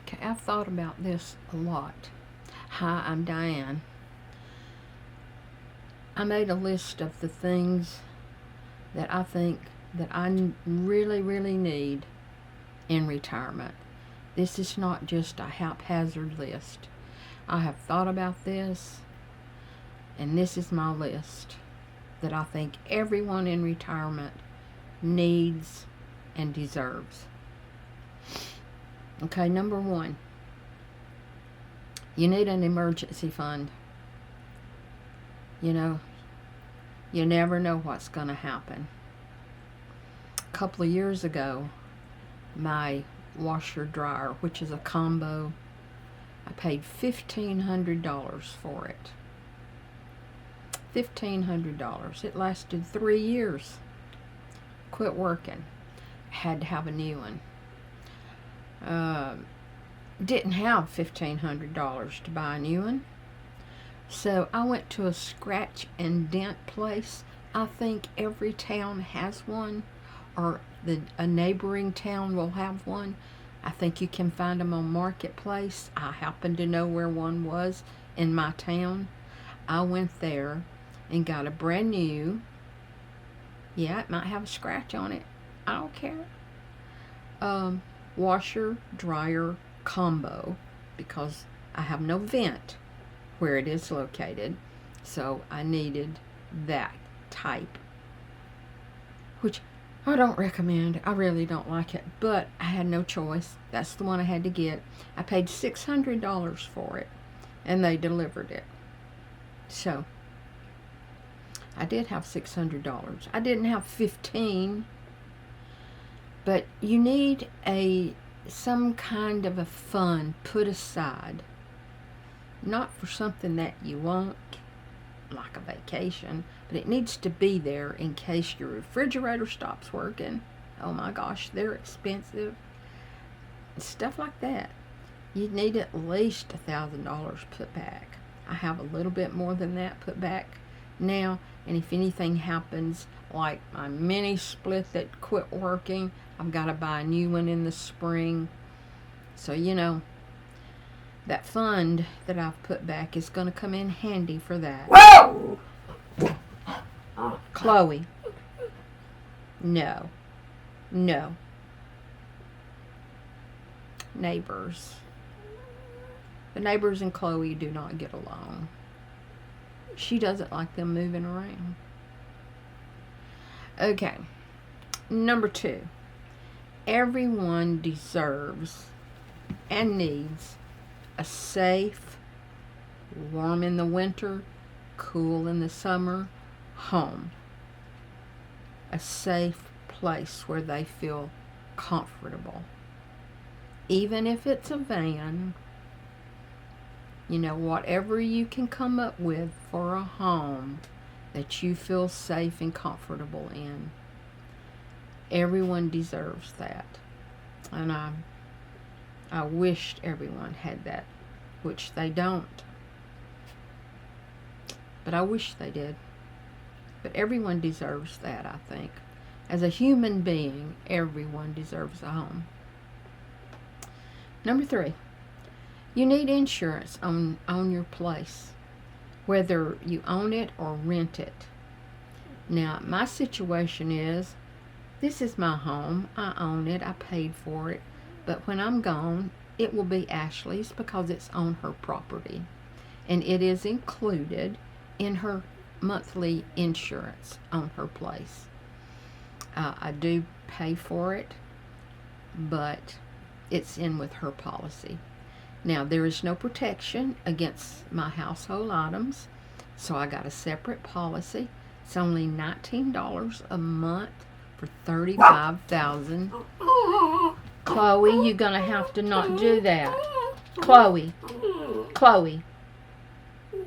Okay, I've thought about this a lot. Hi, I'm Diane. I made a list of the things that I think that I really, really need in retirement. This is not just a haphazard list. I have thought about this, and this is my list that I think everyone in retirement needs and deserves. Okay, number one, you need an emergency fund. You know, you never know what's going to happen. A couple of years ago, my washer dryer, which is a combo, I paid $1,500 for it. $1,500. It lasted 3 years. Quit working. Had to have a new one. Didn't have $1,500 to buy a new one. So I went to a scratch and dent place. I think every town has one, or a neighboring town will have one. I think you can find them on Marketplace. I happen to know where one was in my town. I went there and got a brand new, yeah, it might have a scratch on it, I don't care, washer dryer combo, because I have no vent where it is located, so I needed that type, which I don't recommend. I really don't like it, but I had no choice. That's the one I had to get. I paid $600 for it, and they delivered it. So I did have $600. I didn't have 15, but you need some kind of a fund put aside, not for something that you want, like a vacation, but it needs to be there in case your refrigerator stops working. Oh my gosh, they're expensive. Stuff like that. You need at least $1,000 put back. I have a little bit more than that put back now, and if anything happens, like my mini split that quit working, I've got to buy a new one in the spring. So that fund that I've put back is going to come in handy for that. Chloe. No. Neighbors. The neighbors and Chloe do not get along. She doesn't like them moving around. Okay. Number 2. Everyone deserves and needs a safe, warm in the winter, cool in the summer home. A safe place where they feel comfortable. Even if it's a van, whatever you can come up with for a home that you feel safe and comfortable in. Everyone deserves that. And I wished everyone had that, which they don't. But I wish they did. But everyone deserves that, I think. As a human being, everyone deserves a home. Number 3, you need insurance on your place, whether you own it or rent it. Now, my situation is, this is my home. I own it. I paid for it. But when I'm gone, it will be Ashley's because it's on her property. And it is included in her monthly insurance on her place. I do pay for it, but it's in with her policy. Now, there is no protection against my household items, so I got a separate policy. It's only $19 a month for $35,000. Chloe, you're gonna have to not do that. Chloe.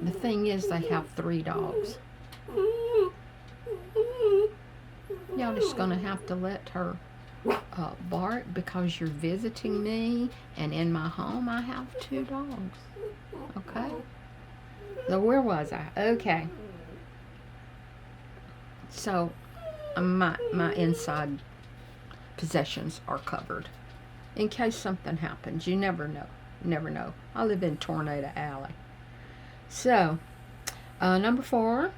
The thing is, they have 3 dogs. Y'all just gonna have to let her bark because you're visiting me, and in my home I have 2 dogs. Okay? So where was I? Okay. So my inside possessions are covered. in case something happens. You never know. Never know. I live in Tornado Alley. So, number 4,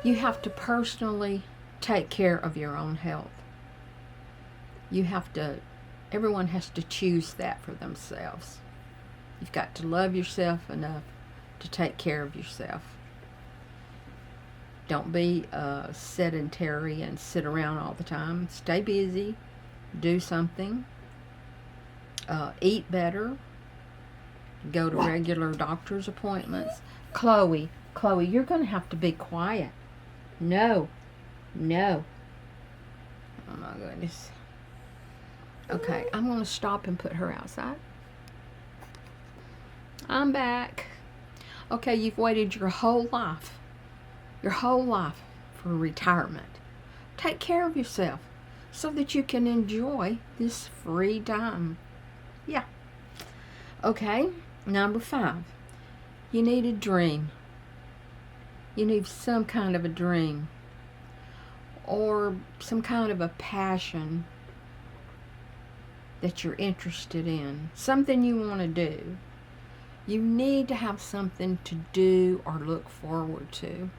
you have to personally take care of your own health. You have to, everyone has to choose that for themselves. You've got to love yourself enough to take care of yourself. Don't be sedentary and sit around all the time. Stay busy. Do something. Eat better. Go to regular doctor's appointments. Chloe, you're going to have to be quiet. No. Oh my goodness. Okay, I'm going to stop and put her outside. I'm back. Okay, you've waited your whole life for retirement. Take care of yourself so that you can enjoy this free time. Yeah. Okay, number 5. You need a dream. You need some kind of a dream or some kind of a passion that you're interested in, something you want to do. You need to have something to do or look forward to.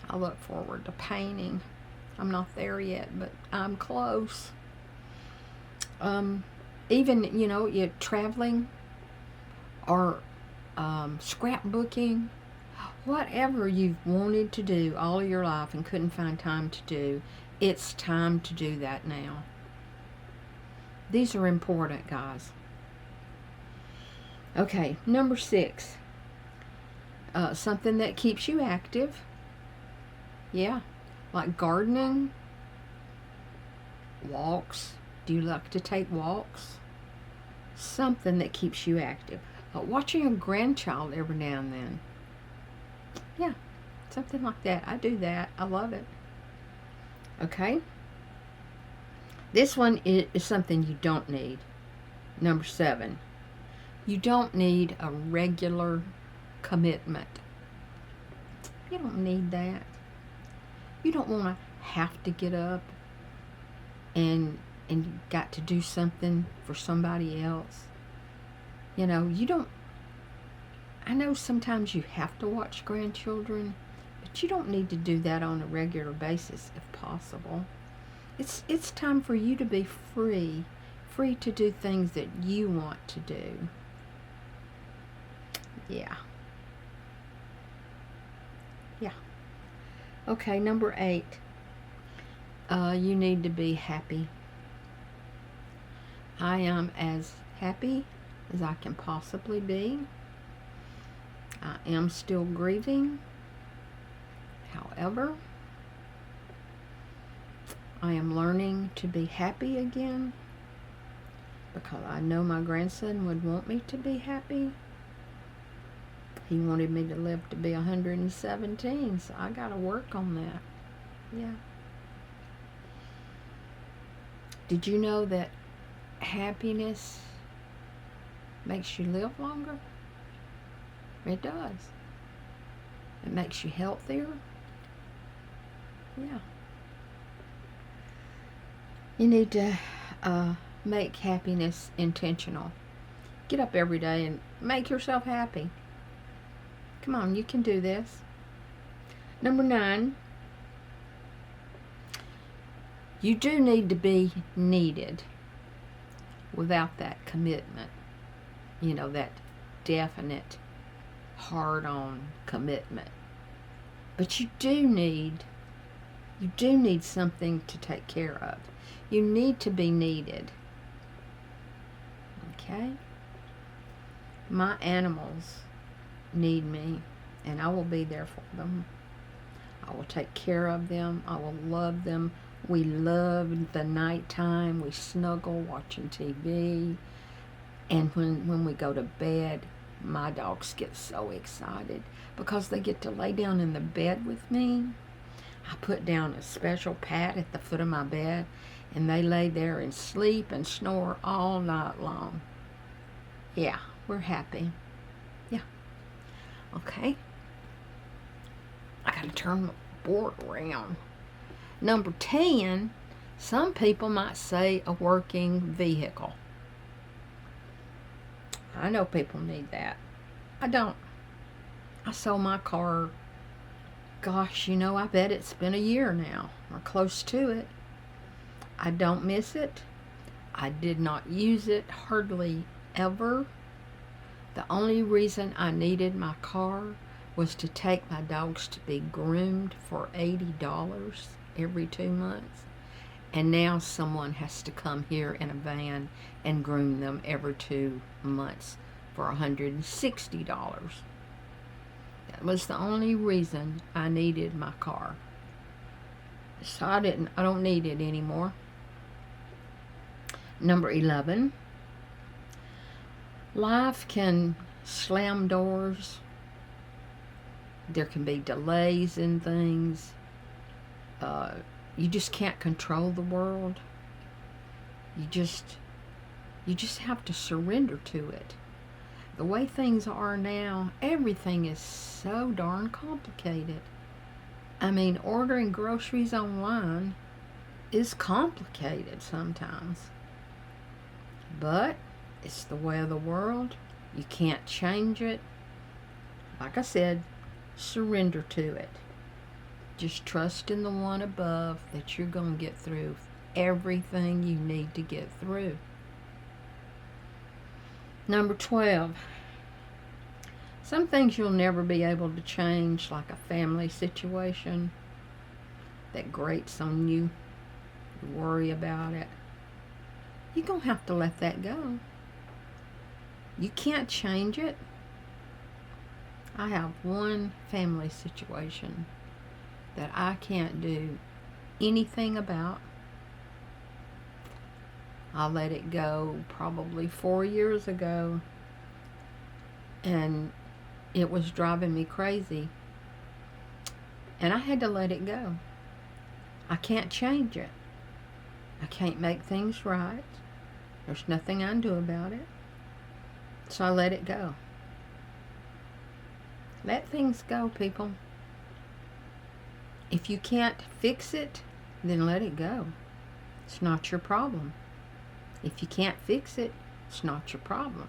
I look forward to painting. I'm not there yet, but I'm close. Even, you're traveling or scrapbooking, whatever you've wanted to do all your life and couldn't find time to do, it's time to do that now. These are important, guys. Okay, number 6. Something that keeps you active. Yeah, like gardening, walks. Do you like to take walks? Something that keeps you active. Watching a grandchild every now and then. Yeah, something like that. I do that. I love it. Okay. This one is something you don't need. Number 7. You don't need a regular commitment. You don't need that. You don't want to have to get up and got to do something for somebody else. You don't. I know sometimes you have to watch grandchildren, but you don't need to do that on a regular basis if possible. It's time for you to be free to do things that you want to do. Yeah. Okay, number 8. You need to be happy. I am as happy as I can possibly be. I am still grieving. However, I am learning to be happy again because I know my grandson would want me to be happy. He wanted me to live to be 117, so I got to work on that. Yeah. Did you know that happiness makes you live longer? It does. It makes you healthier. Yeah. You need to make happiness intentional. Get up every day and make yourself happy. Come on, you can do this. Number 9. You do need to be needed without that commitment. That definite, hard-on commitment. But you do need something to take care of. You need to be needed. Okay? My animals need me, and I will be there for them. I will take care of them. I will love them. We love the nighttime. We snuggle watching TV. And when we go to bed, my dogs get so excited because they get to lay down in the bed with me. I put down a special pad at the foot of my bed, and they lay there and sleep and snore all night long. Yeah, we're happy. Yeah. Okay. I gotta turn the board around. Number 10, Some people might say a working vehicle. I know people need that. I don't. I sold my car, gosh, I bet it's been a year now, or close to it. I don't miss it. I did not use it hardly ever. The only reason I needed my car was to take my dogs to be groomed for $80 every 2 months. And now someone has to come here in a van and groom them every 2 months for $160. That was the only reason I needed my car. So I don't need it anymore. Number 11. Life can slam doors. There can be delays in things. You just can't control the world. You just have to surrender to it. The way things are now, everything is so darn complicated. I mean, ordering groceries online is complicated sometimes. But it's the way of the world. You can't change it. Like I said, surrender to it. Just trust in the one above that you're going to get through everything you need to get through. Number 12. Some things you'll never be able to change, like a family situation that grates on you. You worry about it. You're going to have to let that go. You can't change it. I have one family situation that I can't do anything about. I let it go probably 4 years ago, and it was driving me crazy, and I had to let it go. I can't change it. I can't make things right. There's nothing I can do about it. So I let it go. Let things go, people. If you can't fix it, then let it go. It's not your problem. If you can't fix it, it's not your problem.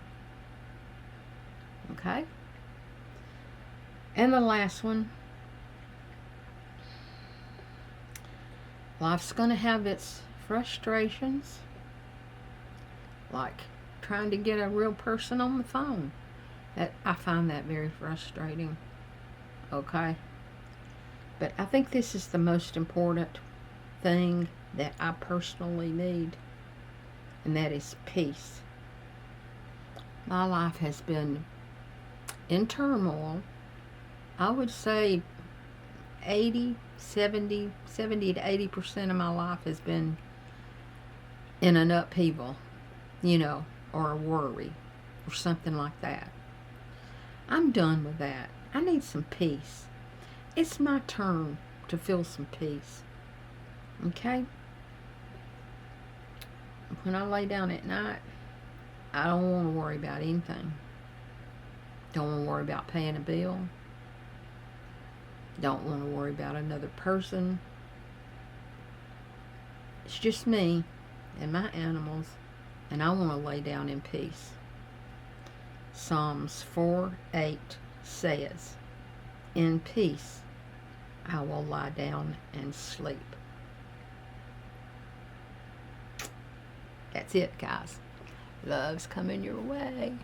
Okay? And the last one. Life's going to have its frustrations. Like trying to get a real person on the phone. I find that very frustrating. Okay? But I think this is the most important thing that I personally need, and that is peace. My life has been in turmoil. I would say 70 to 80% of my life has been in an upheaval, or a worry, or something like that. I'm done with that. I need some peace. It's my turn to feel some peace. Okay? When I lay down at night, I don't want to worry about anything. Don't want to worry about paying a bill. Don't want to worry about another person. It's just me and my animals, and I want to lay down in peace. Psalms 4:8 says, "In peace I will lie down and sleep." That's it, guys. Love's coming your way.